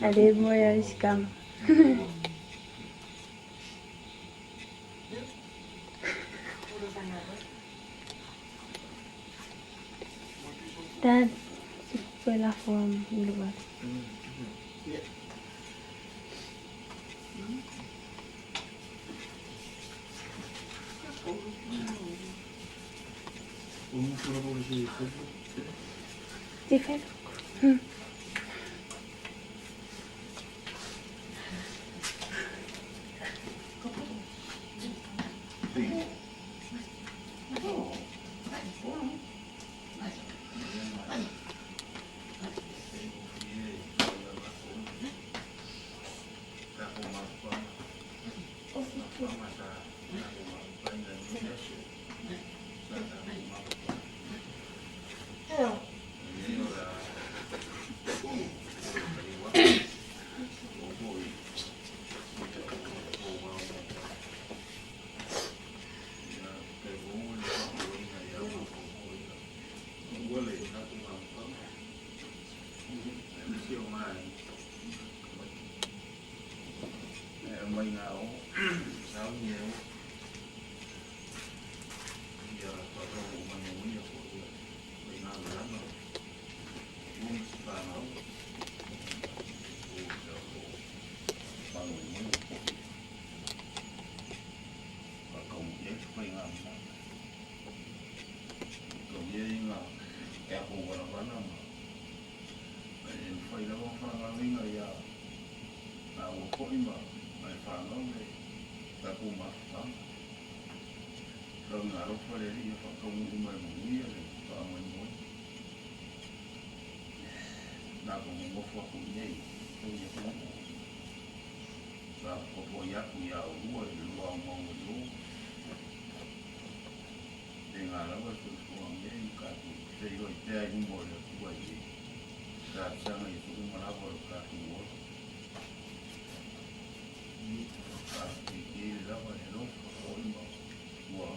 Allez, moi, je calme. Dan, super la forme luar. Chị phép. Mấy ngáo sáu nhiều giờ có đồ mà muốn nhiều của vậy nào lắm rồi muốn và nấu bằng muốn và cùng với phải làm cùng với là kẻ thù là vẫn là phải đâu phải là những người già là một khối mà phải nó về ta cùng mà phải là lúc phải để đi phải công của mình muốn nghĩ là và mình muốn là cũng một phần cũng vậy không như thế và có bộ giác của giàu của luôn mong mình luôn thì là nó có sự phù với cả thì rồi chơi cũng ngồi được cũng vậy cả sang này cũng mà nó vào cả cũng thì đó là lúc khối mà của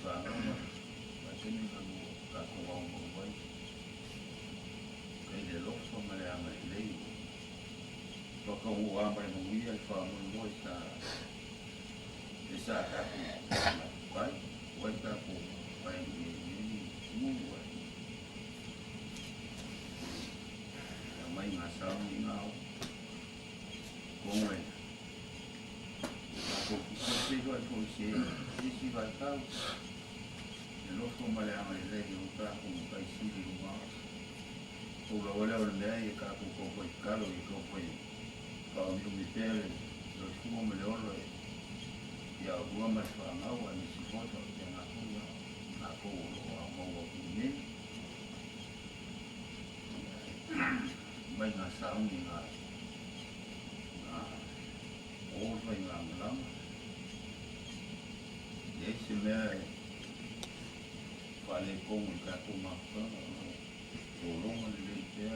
và nó mà cho nên là cả cùng vòng với cái để lúc xong mà làm này lấy và không qua bài một nghĩ là phần mình ngồi xa để xa cả cùng vậy với cả cùng bài những muốn vậy mấy ngày sau những áo của mình cuộc sống rồi thôi chỉ phải cao lúc không mà làm này đây chúng ta cùng cái gì thì cũng có cuộc đời là vấn đề cả cuộc có phải cả rồi có phải còn những cái thế rồi không mà lớn rồi giờ vừa mà phản áo và những sự hỗ trợ cho nó không là cô mong một nhé mấy ngày sau những ngày ôi phải làm lắm để xem phải lên công cả công mặc đó đồ luôn mà lên thế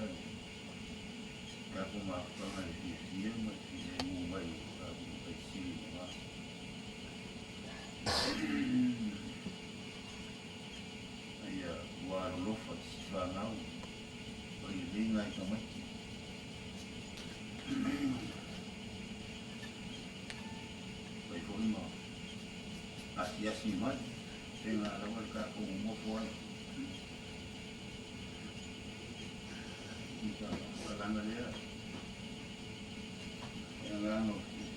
cả công mặc đó này thì phía mà thì để mua vậy và phải xì mà bây giờ qua lúc phải vào nấu bởi vì ngay trong mấy vậy thôi mà ya si mai tenga la vuelta como un mozo la manera la no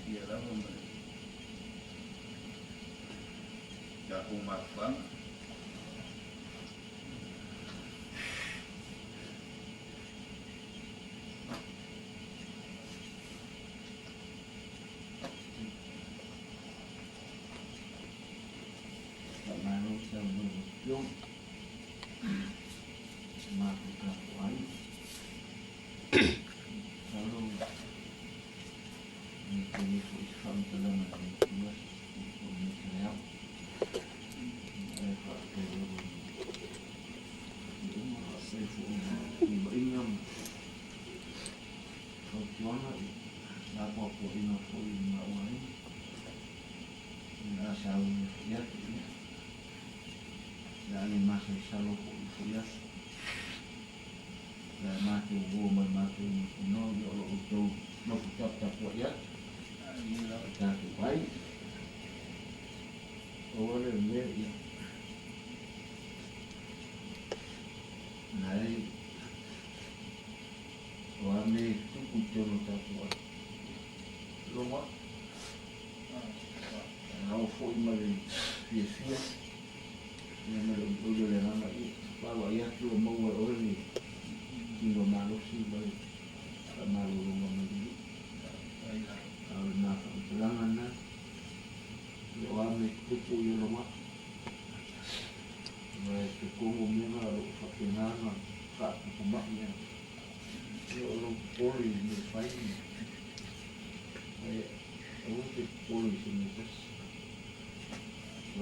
y la hombre ya con más fan Yung makakuan lalu ini Islam dalam ini saya matu goma matu no yo lo uto no tap tap ya ila ta tu bai ore me ya nai wame tu uto no tap wa lo wa na o foi mari fia na me lo le na mai ba wa ya tu mo wa ore Kilo malu sih baik, malu rumah mandi. Kalau nak pelangan nak, orang itu punya rumah. Mereka kumumnya kalau fakirana, tak kumaknya. Dia orang poli ni fine. Orang tu poli semua kas.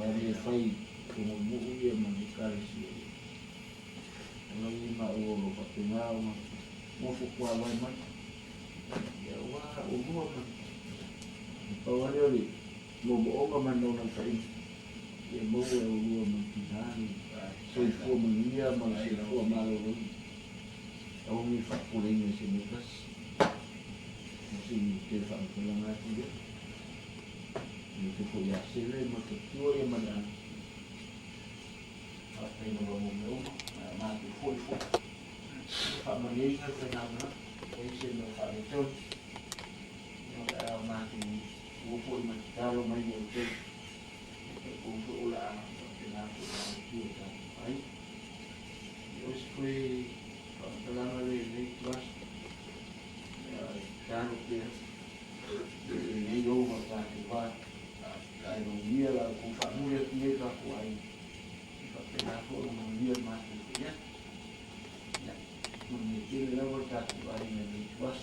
Orang fine, kumumnya dia mandikari sih. Kalau ini mak orang patungan, mau fukua lama, ya wah umur kan. Kalau dia ni, mau bawa mana orang kain, ya bawa orang mengkinan, soifu mengia, soifu malu. Kalau ni fakuling ni semukas, mesti kita fakulang lagi dia. Ini tu ya sila macam tu yang mana. Apa yang orang mau mati foi Pak Malaysia kenapa Malaysia Pak itu yang mati foi kalau main itu untuk ulah kenapa itu kan baik terus kui selama ini kelas taruh dia ini yo masa kita kalau dia lah kuat mulia dia tak kuat kenapa orang dia mati ya memikir level satu hari ini bos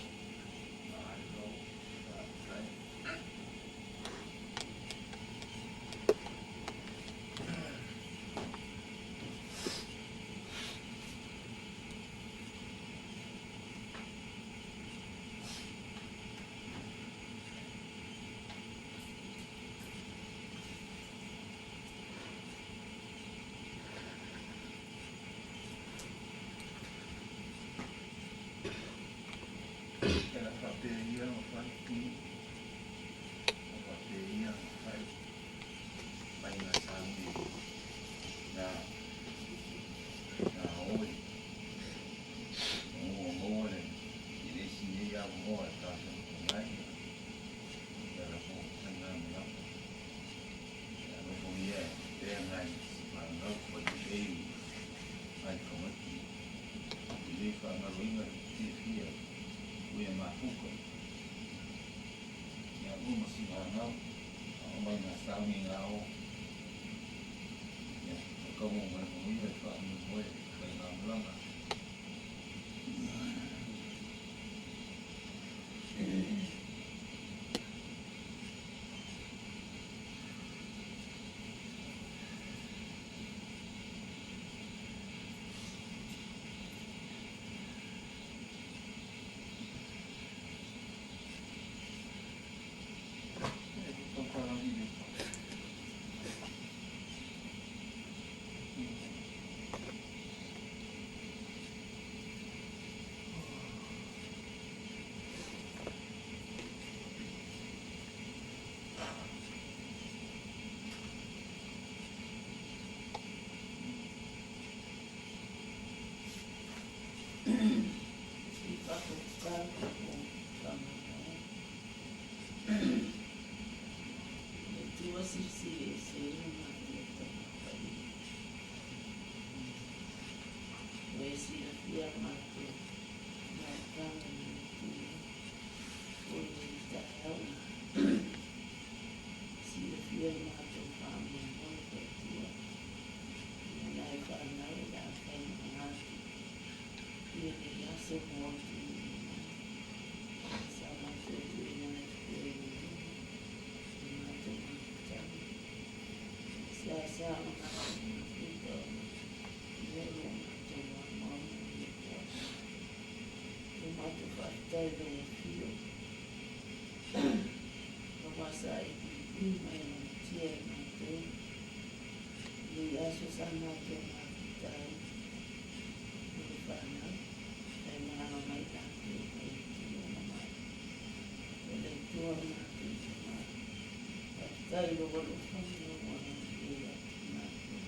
kairo walo whanau wana e a tīnātou.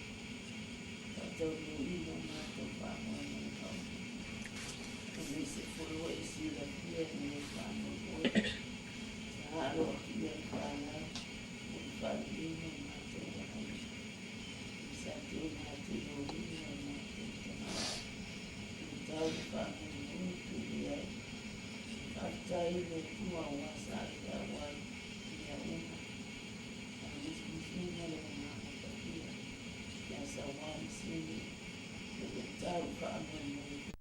Tātou no ino mātou whanau wana kau. Kone se whoro e sila pia ni e whanau oi. Sa haro ki a whanau. O whanau ino mātou wana. Sa tō mātou no ino mātou tāna. Tau whanau oi tūri ai. Whatai no tua wasa ka wai. Ia uma. Yes, I want to see you. Tau whanau oi.